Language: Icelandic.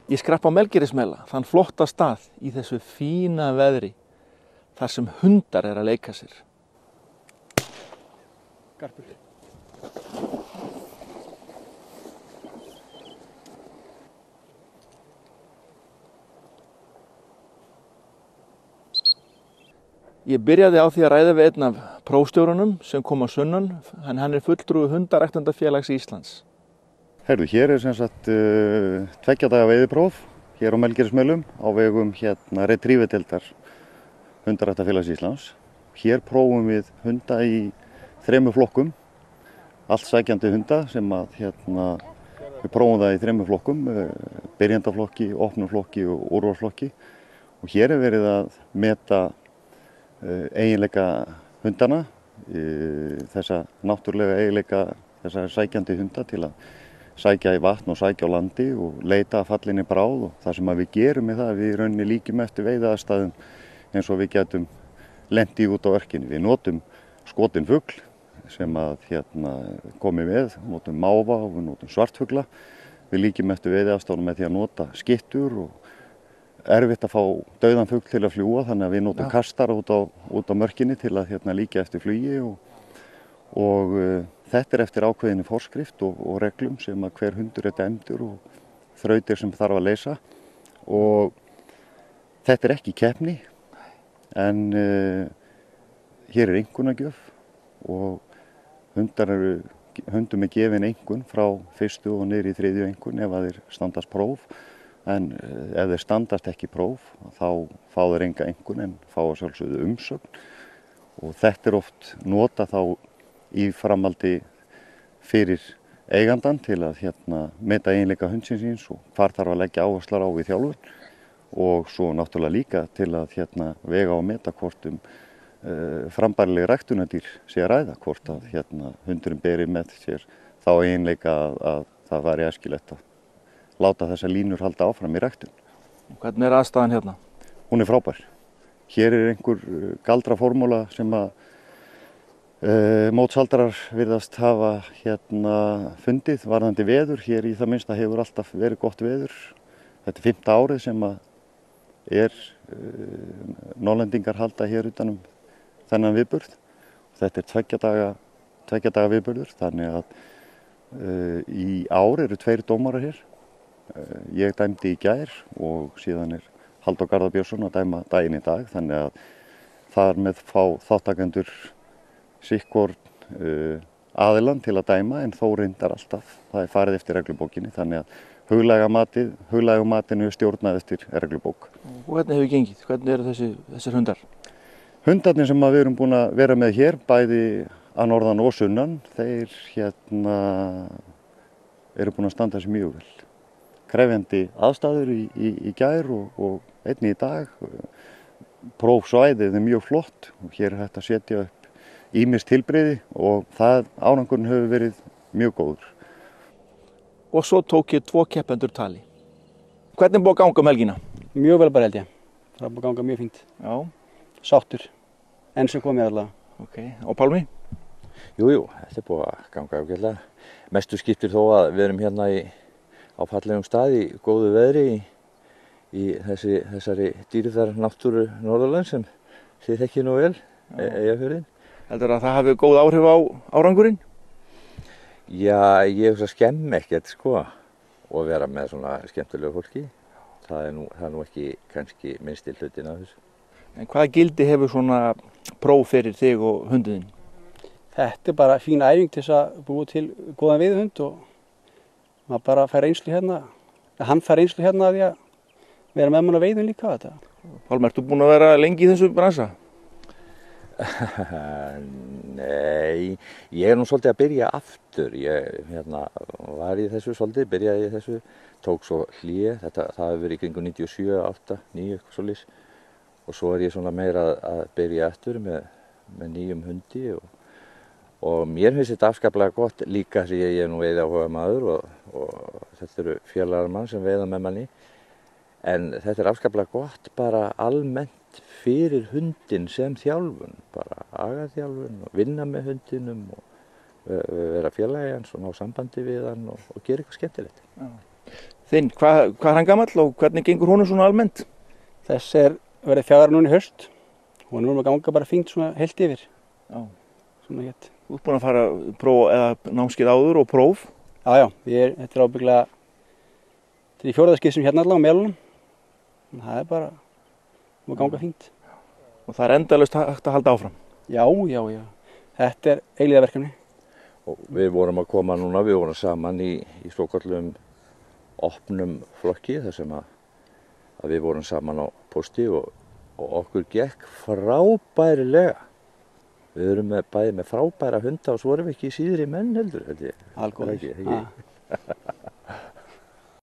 Ég skrapp á Melgerðismela, þann flotta stað í þessu fína veðri, þar sem hundar að leika sér. Garpur. Ég byrjaði á því að ræða við einn af prófstjórunum sem kom á sunnan, en hann fulltrúi hundaræktendafélags Íslands. Heyrðu, hér sem sagt 2 daga veiðipróf hér á Melgerðismelum á vegum retriever-deildar hundaræktendafélags Íslands. Hér prófum við hunda í 3 flokkum, allt sækjandi hunda sem að við prófum það í 3 flokkum, byrjandaflokki, opnuflokki og úrvalsflokki. Og hér verið að meta eiginleika hundana, þessa náttúrulega eiginleika þessa sækjandi hunda til að sækja í vatn og sækja á landi og leita að fallinni bráð, og það sem við gerum er það að við í rauninni líkjum eftir veiðaaðstæðum eins og við getum lent í út á örkinni. Við notum skotinn fugl sem að komi við, notum máva og við notum svartfugla. Við líkjum eftir veiðaaðstæðum með því að nota skyttur og erfitt að fá dauðan fugl til að fljúga, þannig að við notum kastara út á mörkinni til að líkja eftir flugi og þetta eftir ákveðinni forskrift og reglum sem að hver hundur dæmdur og þrautir sem þarf að leysa. Og þetta ekki keppni, en hér einkunnagjöf og hundum gefin einkunn frá 1. og niður í 3. einkunn ef að þeir standast próf. En ef þeir standast ekki próf, þá fá þeir enga einkunn en fá að sjálfsögðu umsögn. Og þetta oft nota þá í framhaldi fyrir eigandann til að meta eiginleika hundsins síns og hvar þarf að leggja áherslar á í þjálfun. Og svo náttúrulega líka til að vega og meta hvort frambærileg ræktunardýr sé að ræða, hvort að hundurinn beri með sér þá eiginleika að það væri æskilegt að láta þessa línur halda áfram í ræktun. Hvernig aðstaðan hérna? Hún frábær. Hér einhver galdraformúla sem að mótshaldrar virðast hafa fundið varðandi veður. Hér í það minnsta hefur alltaf verið gott veður. Þetta 5. árið sem að Norðlendingar halda hér utanum þennan viðburð. Þetta 2 daga viðburður, þannig að í ár eru 2 dómarar hér. Ég dæmdi í gær og síðan Halldór Garðar Björnsson að dæma daginn í dag, þannig að þar með fá þáttakendur sikkvort aðilann til að dæma, en þó reyndar alltaf. Það farið eftir reglubókinni, þannig að huglægu matinu stjórnað eftir reglubók. Og hvernig hefur gengið? Hvernig eru þessir hundar? Hundarnir sem við erum búin að vera með hér, bæði að norðan og sunnan, þeir eru búin að standa sig mjög vel. Krefjandi aðstæður í gær og einnig í dag. Prófsvæðið mjög flott og hér hægt að setja upp ýmis tilbrigði og árangurinn hefur verið mjög góður. Og svo tók ég 2 keppendur tali. Hvernig búið að ganga um helgina? Mjög vel bara held ég. Það búið að ganga mjög fínt. Já. Sáttur. Enn sem komið allavega. Ok. Og Pálmi? Jú, þetta búið að ganga ágætlega. Mestu skiptir þó að við erum hérna á fallegum stað í góðu veðri í þessari dýrðar náttúru Norðurlands sem þið þekkið nú vel, Eyjafjörðinn. Heldur að það hafi góð áhrif á árangurinn? Já, ég hugsa skemmi ekkert og vera með svona skemmtilegu fólki. Það er nú ekki kannski minnsti hlutin af þessu. En hvaða gildi hefur svona próf fyrir þig og hunduðinn? Þetta bara fín æfing til þess að búa til góðan veiðihund og maður bara fær reynslu hérna. Hann fær reynslu hérna að því að vera með mann á veiðum líka á þetta. Pálmi, ertu búinn að vera lengi í þessu bransa? Nei, ég nú svolítið að byrja aftur. Ég var í þessu svolítið, byrjaði í þessu, tók svo hlé. Það hefur verið í kringum 97, 8, 9, eitthvað svolítið. Og svo ég svona meira að byrja aftur með nýjum hundi og mér finnst þetta afskaplega gott líka því ég er nú veiðiáhuga maður og þetta eru félagar mann sem veiða með manni. En þetta er afskaplega gott bara almennt fyrir hundinn sem þjálfun, bara agaþjálfun og vinna með hundinum og vera félagi hans og ná sambandi við hann og gera eitthvað skemmtilegt. Já. Þinn, hvað er hann gamall og hvernig gengur honum svona almennt? Þess verið 4 núna í haust. Hún er að ganga bara fínt svona heilt yfir. Já. Svona hétt. Þú ert búin að fara próf eða námskeið áður og próf? Já, þetta er ábygglega til í 4. skipti sem hérna allavega á Melunum. Það er bara að ganga fínt. Og það er endalaust hægt að halda áfram? Já. Þetta er eilífðarverkefni. Og við vorum að koma núna, við vorum saman í svokallum opnum flokki þar sem að við vorum saman á posti og okkur gekk frábærilega. Við erum bæði með frábæra hunda og svo erum við ekki síðri menn heldur, held ég. Algóðir.